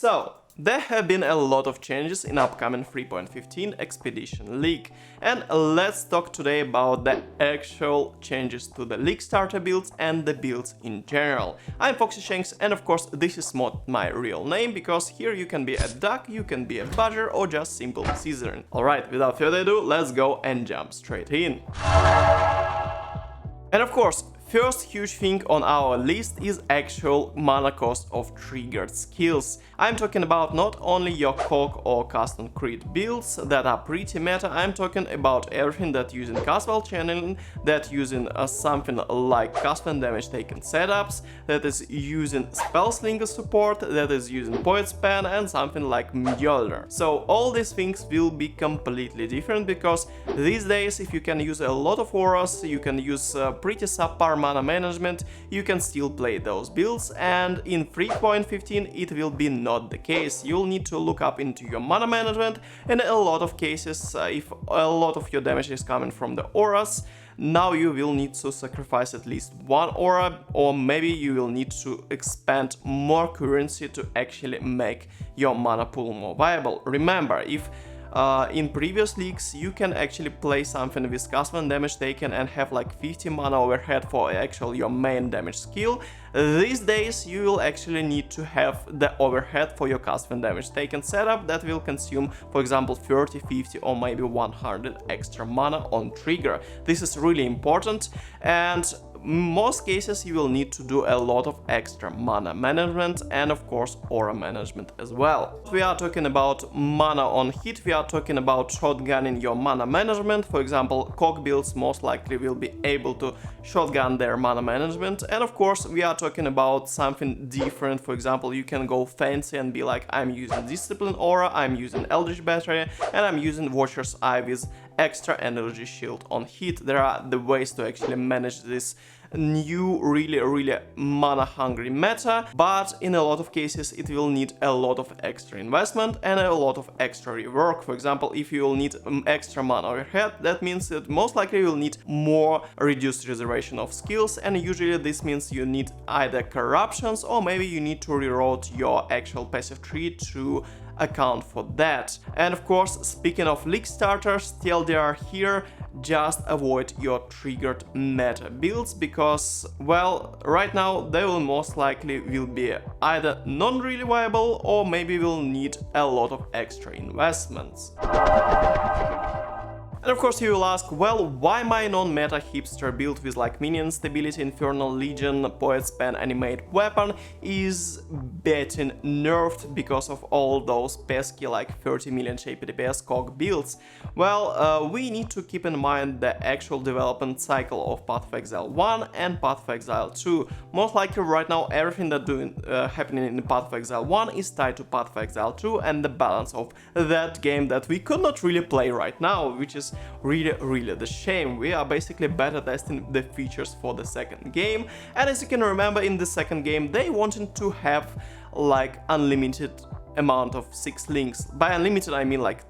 So, there have been a lot of changes in upcoming 3.15 Expedition League, and let's talk today about the actual changes to the League starter builds and the builds in general. I'm FoxyShanks, and of course this is not my real name, because here you can be a duck, you can be a badger, or just simple Caesarean. Alright, without further ado, let's go and jump straight in. And of course, first huge thing on our list is actual mana cost of triggered skills. I'm talking about not only your COG or custom crit builds that are pretty meta, I'm talking about everything that using casual channeling, that using something like custom damage taken setups, that is using spellslinger support, that is using poet span, and something like Mjolnir. So all these things will be completely different, because these days if you can use a lot of auras, you can use pretty subpar mana management, you can still play those builds, and in 3.15 it will be not the case. You'll need to look up into your mana management, and in a lot of cases, if a lot of your damage is coming from the auras, now you will need to sacrifice at least one aura, or maybe you will need to expand more currency to actually make your mana pool more viable. Remember, if in previous leagues you can actually play something with custom damage taken and have like 50 mana overhead for actually your main damage skill, these days you will actually need to have the overhead for your custom damage taken setup that will consume, for example, 30, 50 or maybe 100 extra mana on trigger. This is really important, and most cases you will need to do a lot of extra mana management and of course aura management as well. We are talking about mana on hit, we are talking about shotgunning your mana management. For example, COG builds most likely will be able to shotgun their mana management, and of course we are talking about something different. For example, you can go fancy and be like, I'm using Discipline Aura, I'm using Eldritch Battery, and I'm using Watcher's Eye with extra energy shield on hit. There are the ways to actually manage this new really mana hungry meta, but in a lot of cases it will need a lot of extra investment and a lot of extra rework. For example, if you will need extra mana overhead, that means that most likely you will need more reduced reservation of skills, and usually this means you need either corruptions or maybe you need to reroute your actual passive tree to account for that. And of course, speaking of league starters, TLDR here, just avoid your triggered meta builds, because, well, right now they will most likely will be either non-really viable or maybe will need a lot of extra investments. And of course you will ask, well, why my non-meta hipster build with like minion stability, Infernal Legion, Poet Span, Animate Weapon is getting nerfed because of all those pesky like 30 million shape DPS COG builds? Well, we need to keep in mind the actual development cycle of Path of Exile 1 and Path of Exile 2. Most likely right now everything that happening in Path of Exile 1 is tied to Path of Exile 2 and the balance of that game that we could not really play right now, which is really the shame. We are basically beta testing the features for the second game, and as you can remember, in the second game they wanted to have like unlimited amount of 6 links. By unlimited I mean like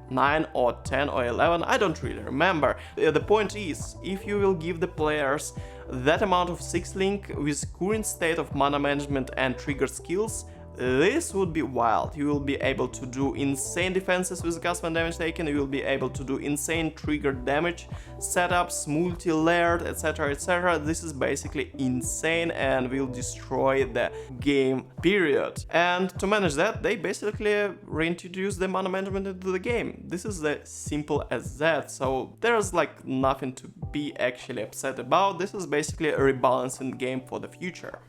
9 or 10 or 11, I don't really remember. The point is, if you will give the players that amount of 6 link with current state of mana management and trigger skills, this would be wild. You will be able to do insane defenses with custom damage taken, you will be able to do insane trigger damage setups, multi-layered, etc, etc. This is basically insane and will destroy the game period. And to manage that, they basically reintroduce the mana management into the game. This is as simple as that, so there's like nothing to be actually upset about. This is basically a rebalancing game for the future.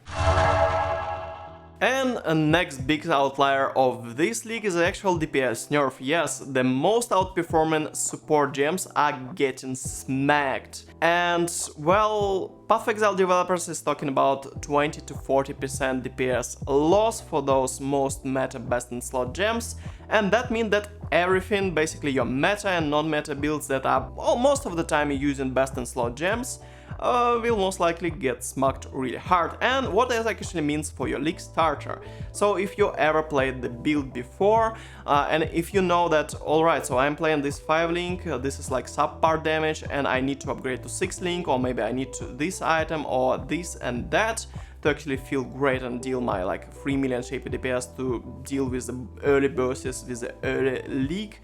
And a next big outlier of this league is the actual DPS nerf. Yes, the most outperforming support gems are getting smacked. And, well, Path of Exile developers is talking about 20 to 40% DPS loss for those most meta best in slot gems, and that means that everything, basically your meta and non-meta builds that are most of the time using best in slot gems, will most likely get smacked really hard. And what that actually means for your league starter. So if you ever played the build before, and if you know that, alright, so I'm playing this 5 link, this is like subpar damage and I need to upgrade to 6 link, or maybe I need to this item or this and that, to actually feel great and deal my like 3 million shape DPS to deal with the early bosses, with the early league,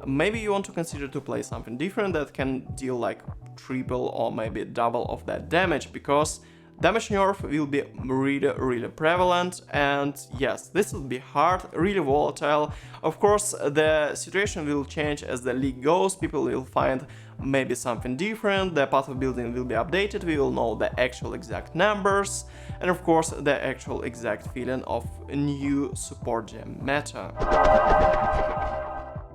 maybe you want to consider to play something different that can deal like triple or maybe double of that damage, because damage nerf will be really prevalent, and yes, this will be hard, really volatile. Of course, the situation will change as the league goes, people will find maybe something different, the path of building will be updated, we will know the actual exact numbers, and of course the actual exact feeling of new support gem meta.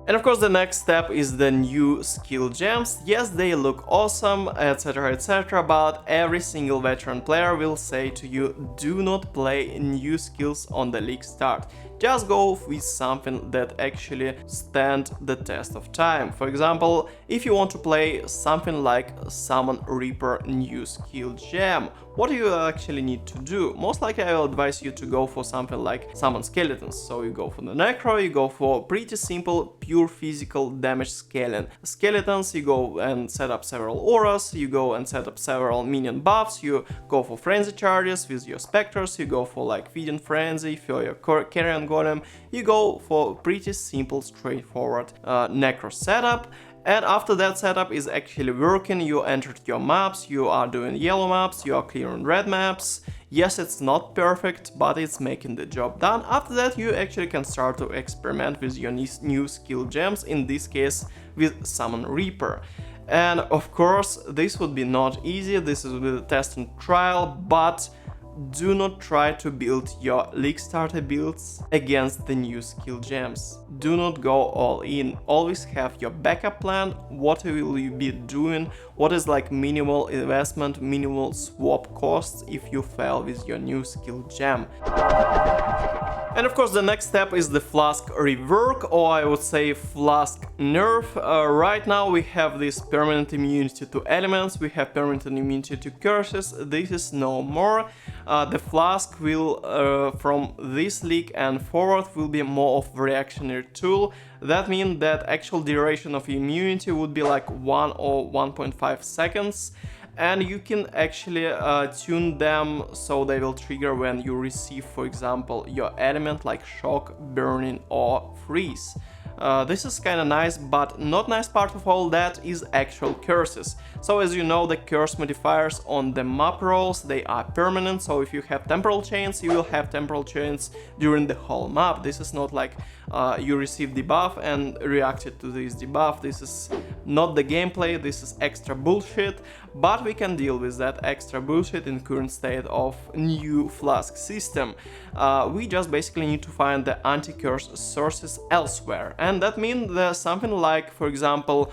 And of course the next step is the new skill gems. Yes, they look awesome, etc, etc, but every single veteran player will say to you, do not play new skills on the league start. Just go with something that actually stand the test of time. For example, if you want to play something like Summon Reaper new skill gem, what do you actually need to do? Most likely I will advise you to go for something like Summon Skeletons. So you go for the Necro, you go for pretty simple, pure physical damage scaling. Skeletons, you go and set up several auras, you go and set up several minion buffs, you go for frenzy charges with your specters, you go for like feeding frenzy for your carrion golem, you go for pretty simple, straightforward Necro setup. And after that setup is actually working, you entered your maps, you are doing yellow maps, you are clearing red maps. Yes, it's not perfect, but it's making the job done. After that, you actually can start to experiment with your new skill gems, in this case with Summon Reaper. And of course, this would be not easy, this is with a test and trial, but do not try to build your league starter builds against the new skill gems. Do not go all in. Always have your backup plan. What will you be doing? What is like minimal investment, minimal swap costs if you fail with your new skill gem? And of course the next step is the Flask Rework, or I would say Flask Nerf. Right now we have this permanent immunity to elements, we have permanent immunity to curses, this is no more. The Flask will, from this league and forward, will be more of a reactionary tool. That means that actual duration of immunity would be like 1 or 1.5 seconds. And you can actually tune them so they will trigger when you receive, for example, your element like shock, burning or freeze. This is kinda nice, but not nice part of all that is actual curses. So as you know, the curse modifiers on the map rolls, they are permanent, so if you have temporal chains, you will have temporal chains during the whole map. This is not like you receive debuff and reacted to this debuff. This is not the gameplay, this is extra bullshit, but we can deal with that extra bullshit in current state of new Flask system. We just basically need to find the anti-curse sources elsewhere, and that means there's something like, for example,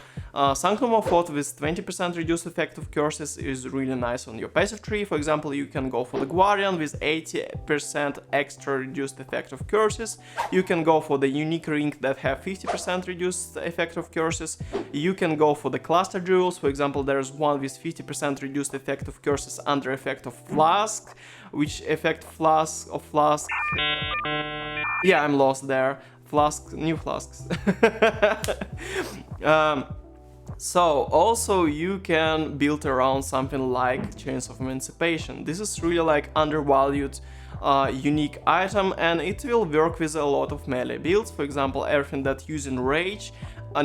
Sanctum of Oath with 20% reduced effect of curses is really nice on your passive tree. For example, you can go for the Guardian with 80% extra reduced effect of curses. You can go for the unique ring that have 50% reduced effect of curses. You can go for the cluster jewels. For example, there's one with 50% reduced effect of curses under effect of Flask, which effect Flask. Yeah, I'm lost there. Flask, new Flasks. So also you can build around something like Chains of Emancipation. This is really like undervalued unique item, and it will work with a lot of melee builds. For example, everything that using rage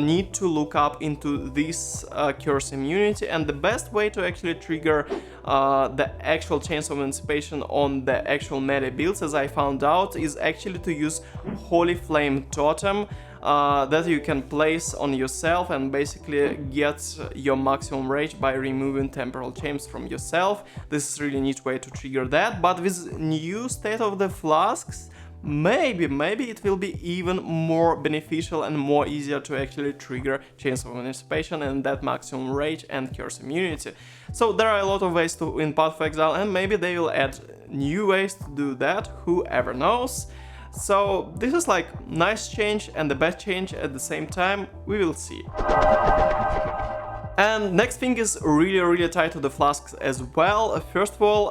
need to look up into this curse immunity, and the best way to actually trigger the actual Chains of Emancipation on the actual melee builds, as I found out, is actually to use Holy Flame Totem that you can place on yourself and basically get your maximum rage by removing temporal chains from yourself. This is really neat way to trigger that, but with new state of the flasks, maybe it will be even more beneficial and more easier to actually trigger Chains of Emancipation and that maximum rage and curse immunity. So there are a lot of ways to win Path of Exile, and maybe they will add new ways to do that, whoever knows. So this is like nice change and the bad change at the same time, we will see. And next thing is really tied to the flasks as well. First of all,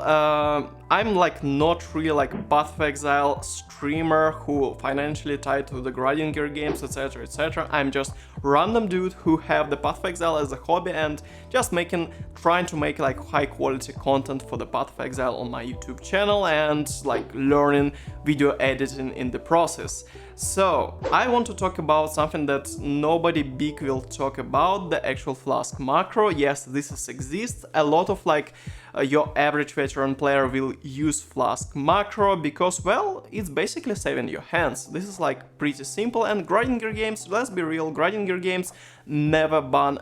I'm like not really like Path of Exile streamer who financially tied to the grinding gear games, etc, etc. I'm just random dude who have the Path of Exile as a hobby and just trying to make like high quality content for the Path of Exile on my YouTube channel and like learning video editing in the process. So I want to talk about something that nobody big will talk about, the actual Flask macro. Yes, this exists. A lot of like your average veteran player will use Flask macro because, well, it's basically saving your hands. This is like pretty simple, and grinding gear games, let's be real, grinding gear games never ban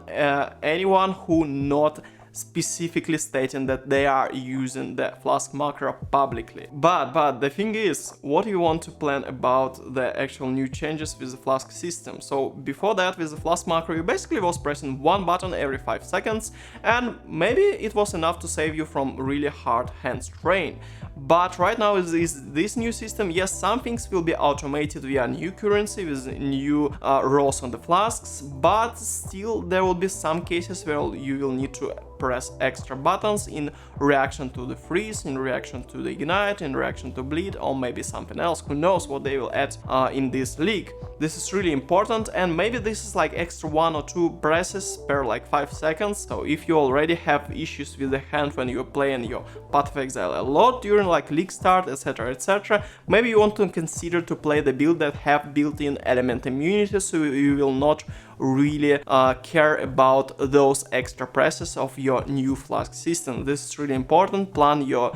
anyone who not specifically stating that they are using the Flask macro publicly. But the thing is, what you want to plan about the actual new changes with the Flask system. So before that, with the Flask macro, you basically was pressing one button every 5 seconds, and maybe it was enough to save you from really hard hand strain. But right now is this new system, yes, some things will be automated via new currency with new rows on the flasks, but still there will be some cases where you will need to press extra buttons in reaction to the freeze, in reaction to the ignite, in reaction to bleed, or maybe something else. Who knows what they will add in this league. This is really important, and maybe this is like extra 1 or 2 presses per like 5 seconds. So if you already have issues with the hand when you're playing your Path of Exile a lot during like league start, etc, etc, maybe you want to consider to play the build that have built-in element immunity, so you will not really care about those extra presses of your new Flask system. This is really important. Plan your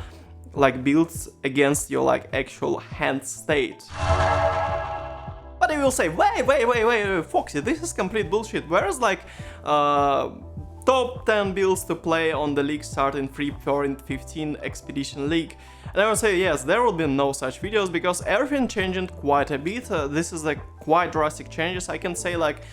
like builds against your like actual hand state. But you will say, wait, Foxy, this is complete bullshit. Whereas like top 10 builds to play on the league start in 3.15 Expedition League. And I will say, yes, there will be no such videos because everything changed quite a bit. This is like quite drastic changes. I can say like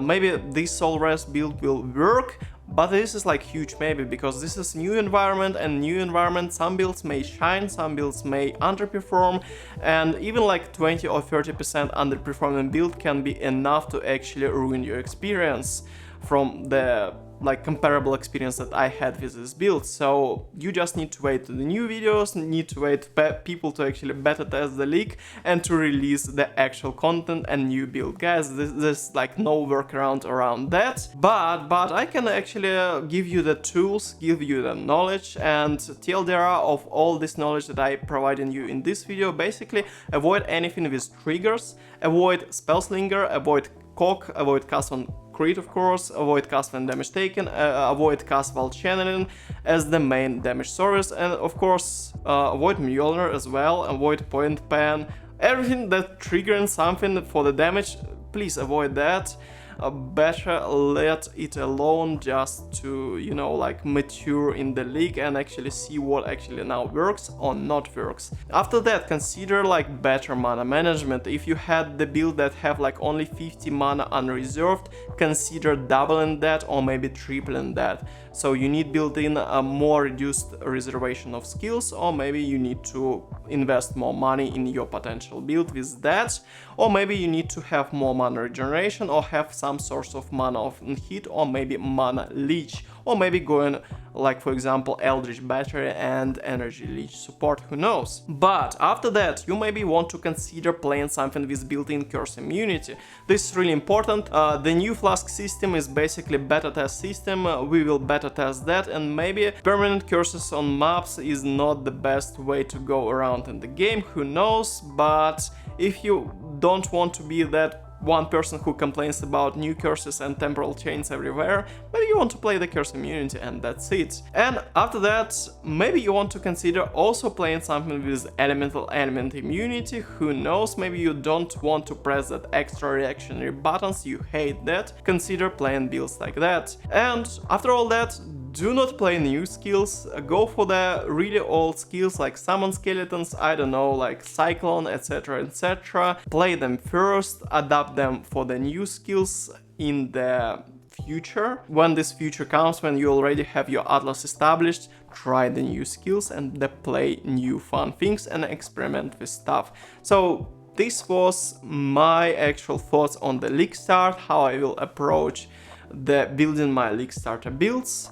maybe this Soul Rest build will work, but this is like huge maybe, because this is new environment, and new environment, some builds may shine, some builds may underperform, and even like 20 or 30% underperforming build can be enough to actually ruin your experience from the like comparable experience that I had with this build. So you just need to wait to the new videos, need to wait people to actually beta test the leak and to release the actual content and new build, guys. There's like no workaround around that. But I can actually give you the tools, give you the knowledge, and TLDR of all this knowledge that I provided you in this video. Basically, avoid anything with triggers, avoid Spellslinger, avoid Cock, avoid cast on crit, of course, avoid cast when damage taken, avoid cast while channeling as the main damage source, and of course avoid Mjolnir as well, avoid point pan, everything that triggering something for the damage, please avoid that. Better let it alone just to, you know, like mature in the league and actually see what actually now works or not works. After that, consider like better mana management. If you had the build that have like only 50 mana unreserved, consider doubling that or maybe tripling that. So you need built in a more reduced reservation of skills, or maybe you need to invest more money in your potential build with that, or maybe you need to have more mana regeneration or have some source of mana of hit, or maybe mana leech, or maybe going like for example Eldritch Battery and Energy Leech support, who knows. But after that, you maybe want to consider playing something with built-in curse immunity. This is really important. The new Flask system is basically beta test system. We will beta test that, and maybe permanent curses on maps is not the best way to go around in the game, who knows. But if you don't want to be that one person who complains about new curses and temporal chains everywhere, maybe you want to play the curse immunity and that's it. And after that, maybe you want to consider also playing something with elemental element immunity, who knows, maybe you don't want to press that extra reactionary buttons, you hate that, consider playing builds like that. And after all that, do not play new skills, go for the really old skills like summon skeletons, I don't know, like cyclone, etc, etc. Play them first, adapt them for the new skills in the future. When this future comes, when you already have your atlas established, try the new skills and play new fun things and experiment with stuff. So this was my actual thoughts on the league start, how I will approach the building my league starter builds.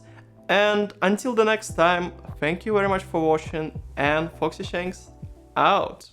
And until the next time, Thank you very much for watching, and Foxy Shanks out!